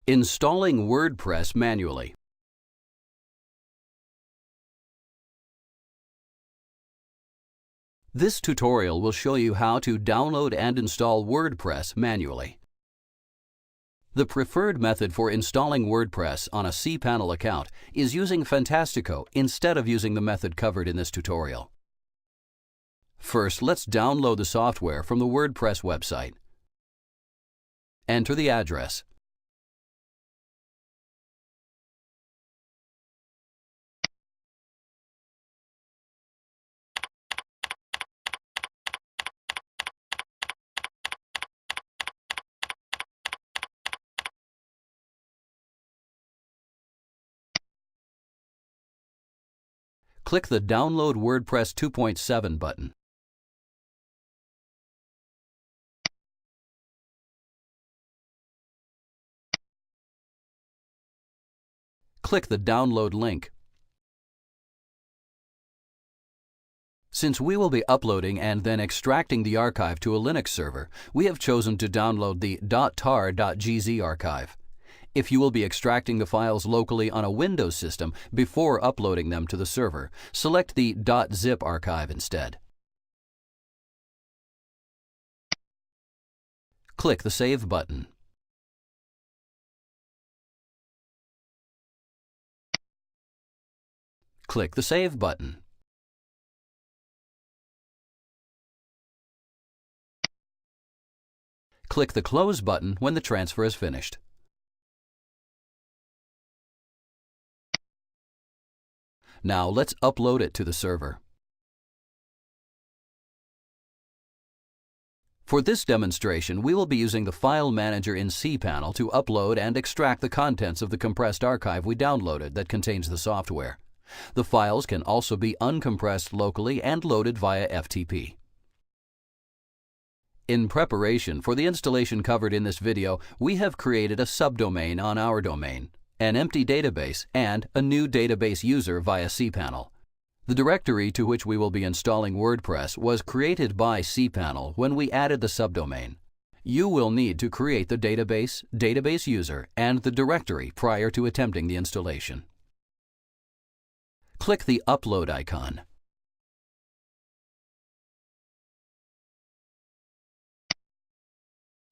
Installing WordPress manually. This tutorial will show you how to download and install WordPress manually. The preferred method for installing WordPress on a cPanel account is using Fantastico instead of using the method covered in this tutorial. First, let's download the software from the WordPress website. Enter the address. Click the Download WordPress 2.7 button. Click the download link. Since we will be uploading and then extracting the archive to a Linux server, we have chosen to download the .tar.gz archive. If you will be extracting the files locally on a Windows system before uploading them to the server, select the .zip archive instead. Click the Save button. Click the Save button. Click the Close button when the transfer is finished. Now let's upload it to the server. For this demonstration, we will be using the File Manager in cPanel to upload and extract the contents of the compressed archive we downloaded that contains the software. The files can also be uncompressed locally and loaded via FTP. In preparation for the installation covered in this video, we have created a subdomain on our domain, an empty database, and a new database user via cPanel. The directory to which we will be installing WordPress was created by cPanel when we added the subdomain. You will need to create the database, database user, and the directory prior to attempting the installation. Click the Upload icon.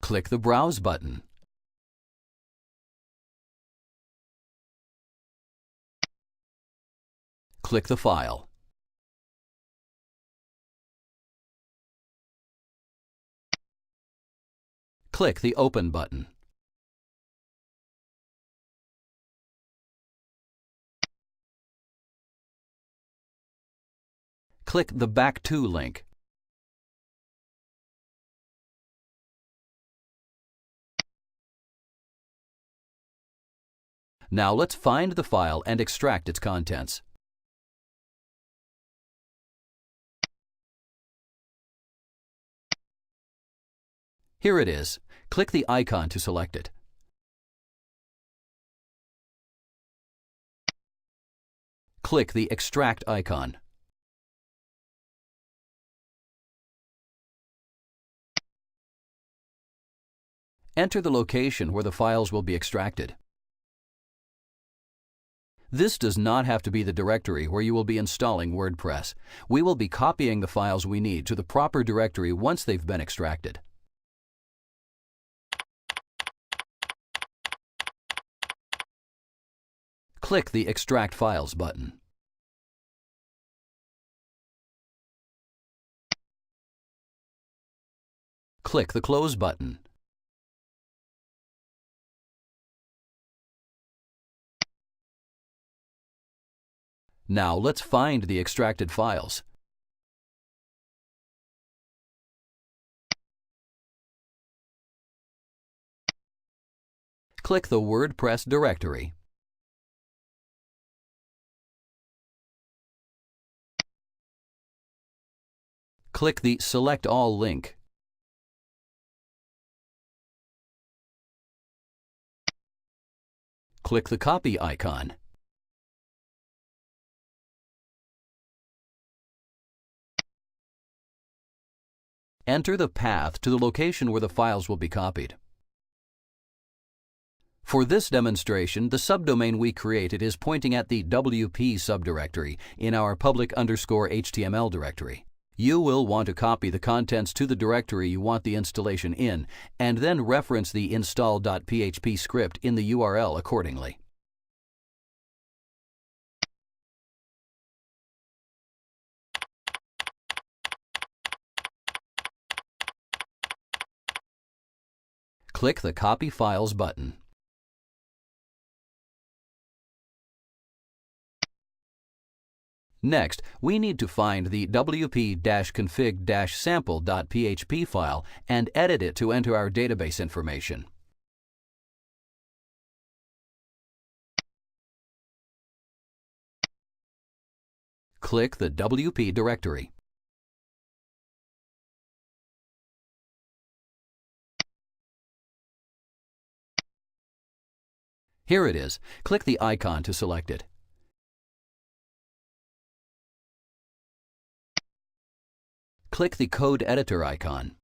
Click the Browse button. Click the file. Click the Open button. Click the Back to link. Now let's find the file and extract its contents. Here it is. Click the icon to select it. Click the Extract icon. Enter the location where the files will be extracted. This does not have to be the directory where you will be installing WordPress. We will be copying the files we need to the proper directory once they've been extracted. Click the Extract Files button. Click the Close button. Now let's find the extracted files. Click the WordPress directory. Click the Select All link. Click the Copy icon. Enter the path to the location where the files will be copied. For this demonstration, the subdomain we created is pointing at the WP subdirectory in our public_HTML directory. You will want to copy the contents to the directory you want the installation in, and then reference the install.php script in the URL accordingly. Click the Copy Files button. Next, we need to find the wp-config-sample.php file and edit it to enter our database information. Click the WP directory. Here it is. Click the icon to select it. Click the Code Editor icon.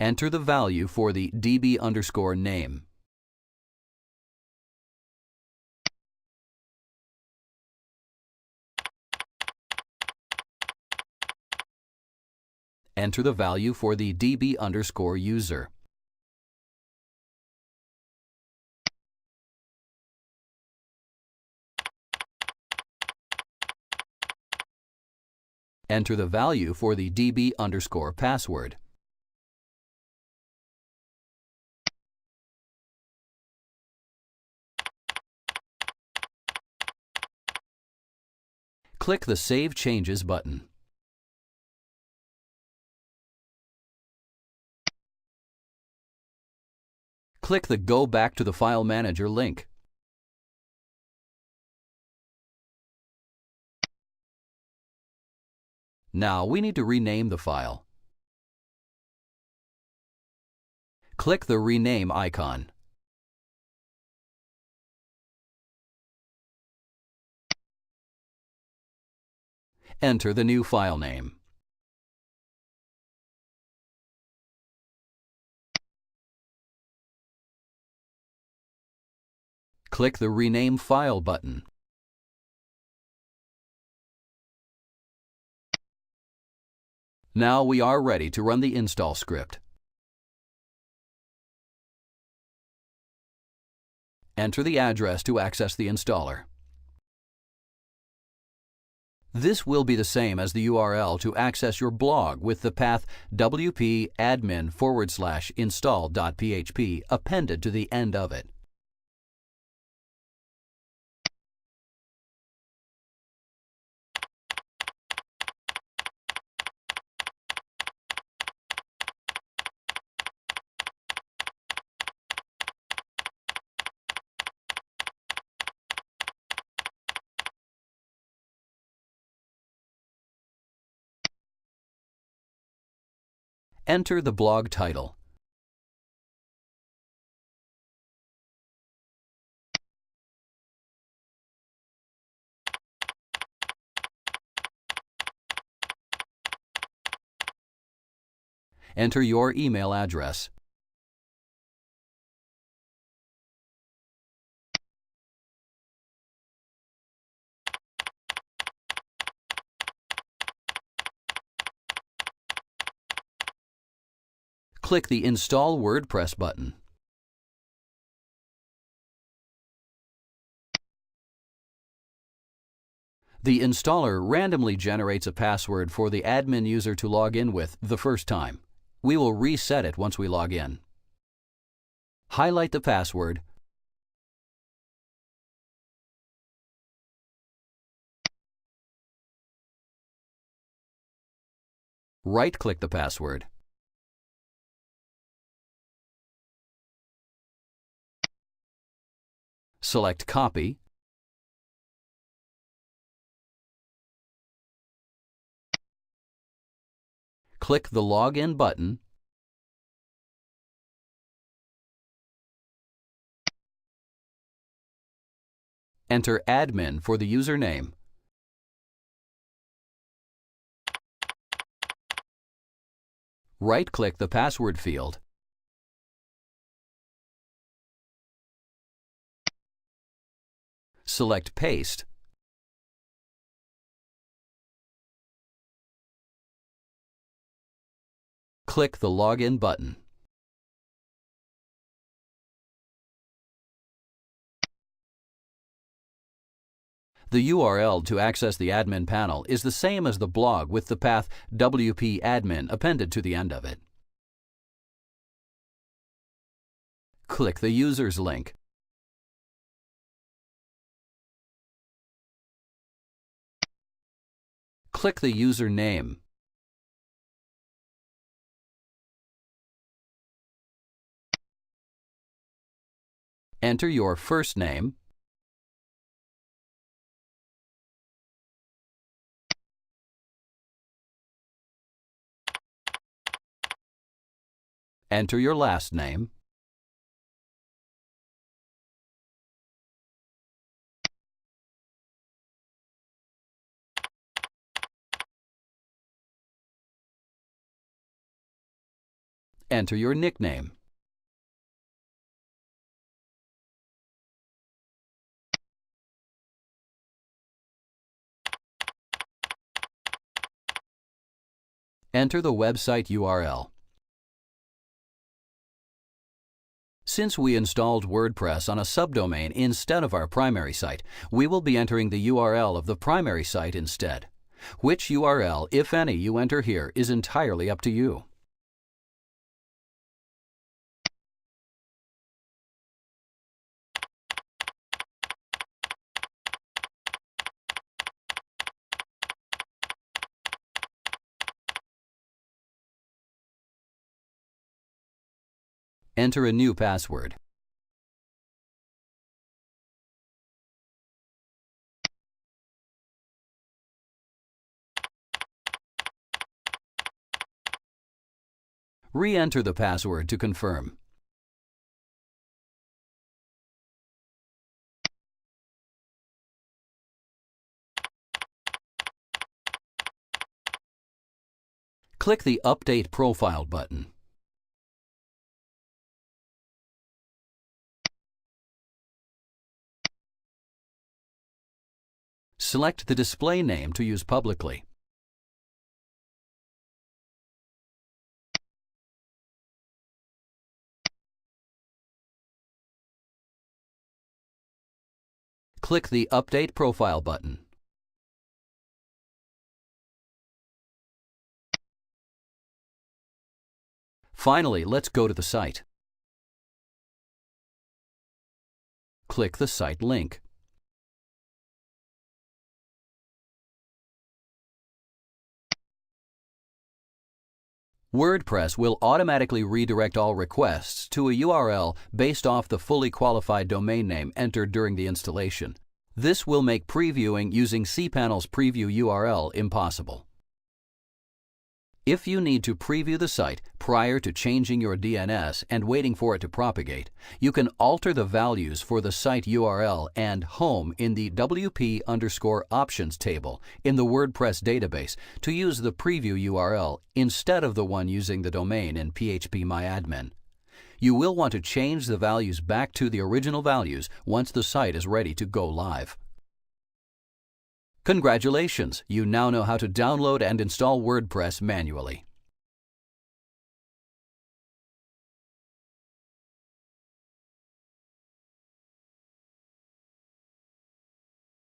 Enter the value for the db_name. Enter the value for the db_user. Enter the value for the db_password. Click the Save Changes button. Click the Go Back to the File Manager link. Now we need to rename the file. Click the Rename icon. Enter the new file name. Click the Rename File button. Now we are ready to run the install script. Enter the address to access the installer. This will be the same as the URL to access your blog with the path wp-admin/install.php appended to the end of it. Enter the blog title. Enter your email address. Click the Install WordPress button. The installer randomly generates a password for the admin user to log in with the first time. We will reset it once we log in. Highlight the password. Right-click the password. Select Copy. Click the Login button. Enter admin for the username. Right-click the password field. Select Paste. Click the Login button. The URL to access the admin panel is the same as the blog with the path wp-admin appended to the end of it. Click the Users link. Click the user name. Enter your first name, enter your last name, enter your nickname. Enter the website URL. Since we installed WordPress on a subdomain instead of our primary site, we will be entering the URL of the primary site instead. Which URL, if any, you enter here is entirely up to you. Enter a new password. Re-enter the password to confirm. Click the Update Profile button. Select the display name to use publicly. Click the Update Profile button. Finally, let's go to the site. Click the site link. WordPress will automatically redirect all requests to a URL based off the fully qualified domain name entered during the installation. This will make previewing using cPanel's preview URL impossible. If you need to preview the site prior to changing your DNS and waiting for it to propagate, you can alter the values for the site URL and home in the WP_options table in the WordPress database to use the preview URL instead of the one using the domain in phpMyAdmin. You will want to change the values back to the original values once the site is ready to go live. Congratulations! You now know how to download and install WordPress manually.